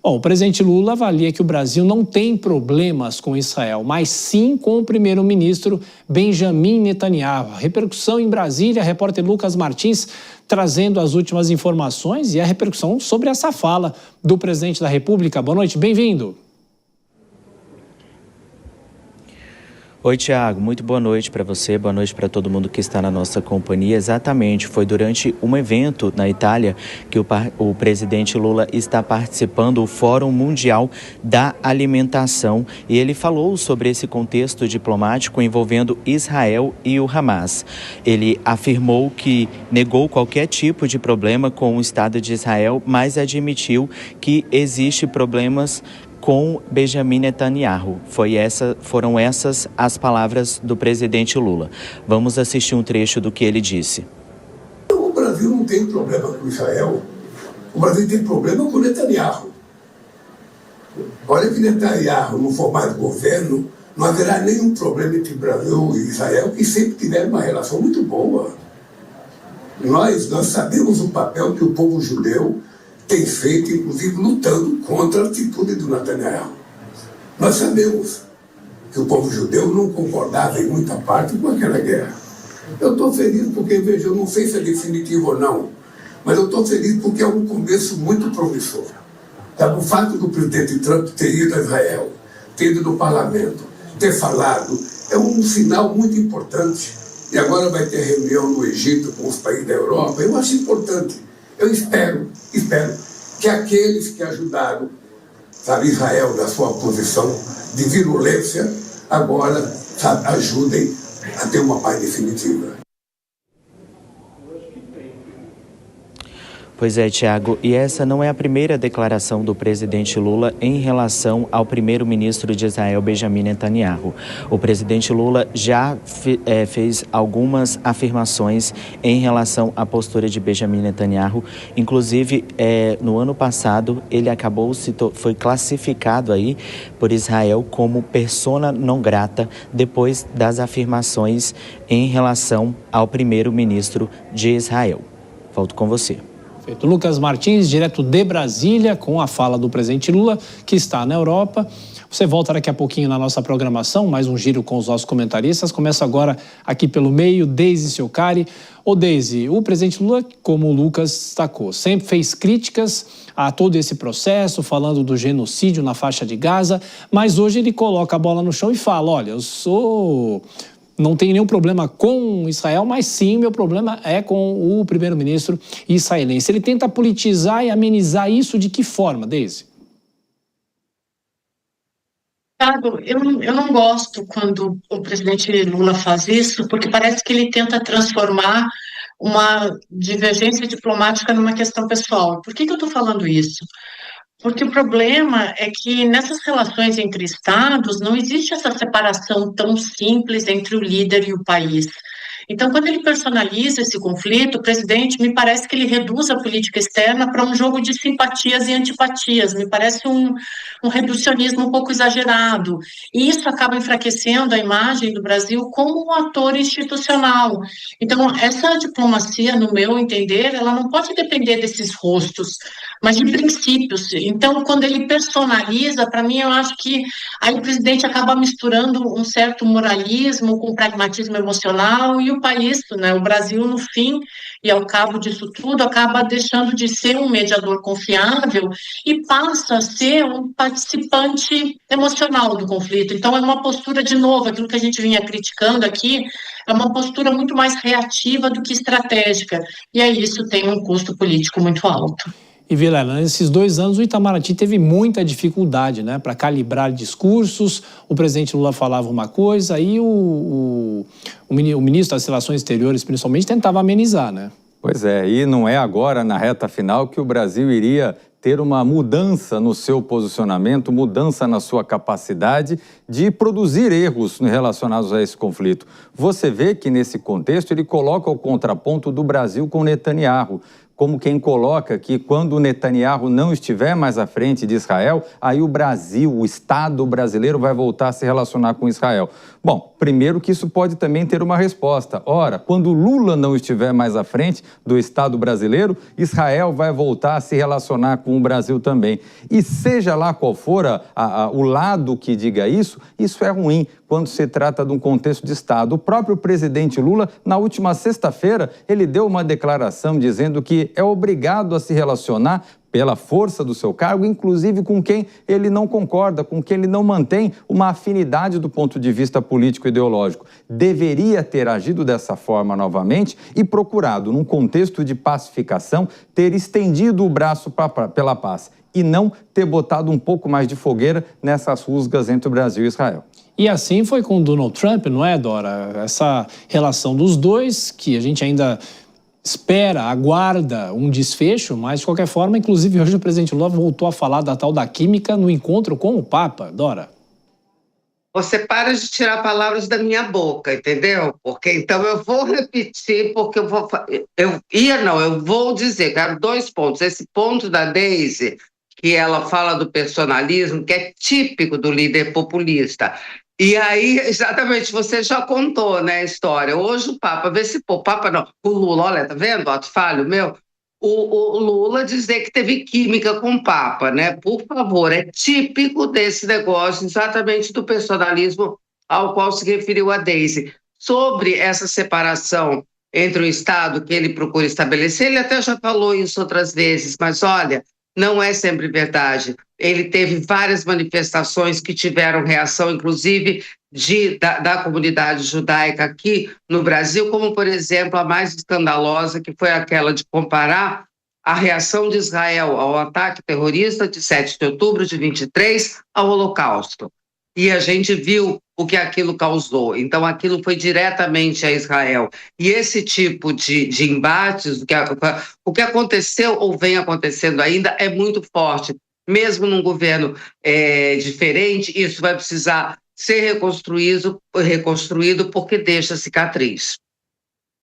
Bom, o presidente Lula avalia que o Brasil não tem problemas com Israel, mas sim com o primeiro-ministro Benjamin Netanyahu. A repercussão em Brasília, repórter Lucas Martins trazendo as últimas informações e a repercussão sobre essa fala do presidente da República. Boa noite, bem-vindo. Oi, Tiago, muito boa noite para você, boa noite para todo mundo que está na nossa companhia. Exatamente, foi durante um evento na Itália que o presidente Lula está participando do Fórum Mundial da Alimentação e ele falou sobre esse contexto diplomático envolvendo Israel e o Hamas. Ele afirmou que negou qualquer tipo de problema com o Estado de Israel, mas admitiu que existe problemas com Benjamin Netanyahu. Foram essas as palavras do presidente Lula. Vamos assistir um trecho do que ele disse. O Brasil não tem problema com Israel. O Brasil tem problema com Netanyahu. Olha que Netanyahu não for mais governo, não haverá nenhum problema entre Brasil e Israel, que sempre tiveram uma relação muito boa. Nós sabemos o papel que o povo judeu tem feito, inclusive lutando contra a atitude do Netanyahu. Nós sabemos que o povo judeu não concordava em muita parte com aquela guerra. Eu estou feliz porque, veja, eu não sei se é definitivo ou não, mas eu estou feliz porque é um começo muito promissor. O fato do presidente Trump ter ido a Israel, ter ido no parlamento, ter falado, é um sinal muito importante. E agora vai ter reunião no Egito com os países da Europa. Eu acho importante. Eu espero que aqueles que ajudaram, Israel na sua posição de virulência, agora, ajudem a ter uma paz definitiva. Pois é, Tiago, e essa não é a primeira declaração do presidente Lula em relação ao primeiro-ministro de Israel, Benjamin Netanyahu. O presidente Lula já fez algumas afirmações em relação à postura de Benjamin Netanyahu. Inclusive, no ano passado, ele foi classificado aí por Israel como persona non grata depois das afirmações em relação ao primeiro-ministro de Israel. Volto com você. Lucas Martins, direto de Brasília, com a fala do presidente Lula, que está na Europa. Você volta daqui a pouquinho na nossa programação, mais um giro com os nossos comentaristas. Começa agora aqui pelo meio, Deise Ciocari. Ô Deise, o presidente Lula, como o Lucas destacou, sempre fez críticas a todo esse processo, falando do genocídio na faixa de Gaza, mas hoje ele coloca a bola no chão e fala, olha, não tenho nenhum problema com Israel, mas sim, meu problema é com o primeiro-ministro israelense. Ele tenta politizar e amenizar isso de que forma, Deise? Thiago, eu não gosto quando o presidente Lula faz isso, porque parece que ele tenta transformar uma divergência diplomática numa questão pessoal. Por que eu estou falando isso? Porque o problema é que nessas relações entre estados não existe essa separação tão simples entre o líder e o país. Então, quando ele personaliza esse conflito, o presidente, me parece que ele reduz a política externa para um jogo de simpatias e antipatias. Me parece um reducionismo um pouco exagerado. E isso acaba enfraquecendo a imagem do Brasil como um ator institucional. Então, essa diplomacia, no meu entender, ela não pode depender desses rostos, mas de princípios. Então, quando ele personaliza, para mim, eu acho que aí o presidente acaba misturando um certo moralismo com pragmatismo emocional e o país, né, o Brasil, no fim e ao cabo disso tudo, acaba deixando de ser um mediador confiável e passa a ser um participante emocional do conflito. Então, é uma postura, de novo, aquilo que a gente vinha criticando aqui, é uma postura muito mais reativa do que estratégica. E aí isso tem um custo político muito alto. E, Vilela, nesses 2 anos o Itamaraty teve muita dificuldade, né, para calibrar discursos. O presidente Lula falava uma coisa, aí o ministro das Relações Exteriores, principalmente, tentava amenizar, né? Pois é, e não é agora, na reta final, que o Brasil iria ter uma mudança no seu posicionamento, mudança na sua capacidade de produzir erros relacionados a esse conflito. Você vê que, nesse contexto, ele coloca o contraponto do Brasil com Netanyahu. como quem coloca que quando o Netanyahu não estiver mais à frente de Israel, aí o Brasil, o Estado brasileiro vai voltar a se relacionar com Israel. Bom, primeiro que isso pode também ter uma resposta. Ora, quando Lula não estiver mais à frente do Estado brasileiro, Israel vai voltar a se relacionar com o Brasil também. E seja lá qual for o lado que diga isso é ruim quando se trata de um contexto de Estado. O próprio presidente Lula, na última sexta-feira, ele deu uma declaração dizendo que é obrigado a se relacionar pela força do seu cargo, inclusive com quem ele não concorda, com quem ele não mantém uma afinidade do ponto de vista político-ideológico. Deveria ter agido dessa forma novamente e procurado, num contexto de pacificação, ter estendido o braço pela paz e não ter botado um pouco mais de fogueira nessas rusgas entre o Brasil e Israel. E assim foi com o Donald Trump, não é, Dora? Essa relação dos dois, que a gente ainda espera, aguarda um desfecho, mas de qualquer forma, inclusive hoje o presidente Lula voltou a falar da tal da química no encontro com o Papa. Dora? Você para de tirar palavras da minha boca, entendeu? Porque então eu vou repetir, porque eu vou dizer, quero 2 pontos. Esse ponto da Daisy, que ela fala do personalismo, que é típico do líder populista. E aí, exatamente, você já contou, né, a história. Hoje o Papa, o Lula, olha, tá vendo, ato falho meu? O Lula dizer que teve química com o Papa, né? Por favor, é típico desse negócio, exatamente do personalismo ao qual se referiu a Daisy. Sobre essa separação entre o Estado que ele procura estabelecer, ele até já falou isso outras vezes, mas olha, não é sempre verdade. Ele teve várias manifestações que tiveram reação, inclusive da comunidade judaica aqui no Brasil, como, por exemplo, a mais escandalosa, que foi aquela de comparar a reação de Israel ao ataque terrorista de 7 de outubro de 23 ao Holocausto. E a gente viu o que aquilo causou. Então, aquilo foi diretamente a Israel. E esse tipo de embates, o que aconteceu ou vem acontecendo ainda, é muito forte. Mesmo num governo diferente, isso vai precisar ser reconstruído porque deixa cicatriz.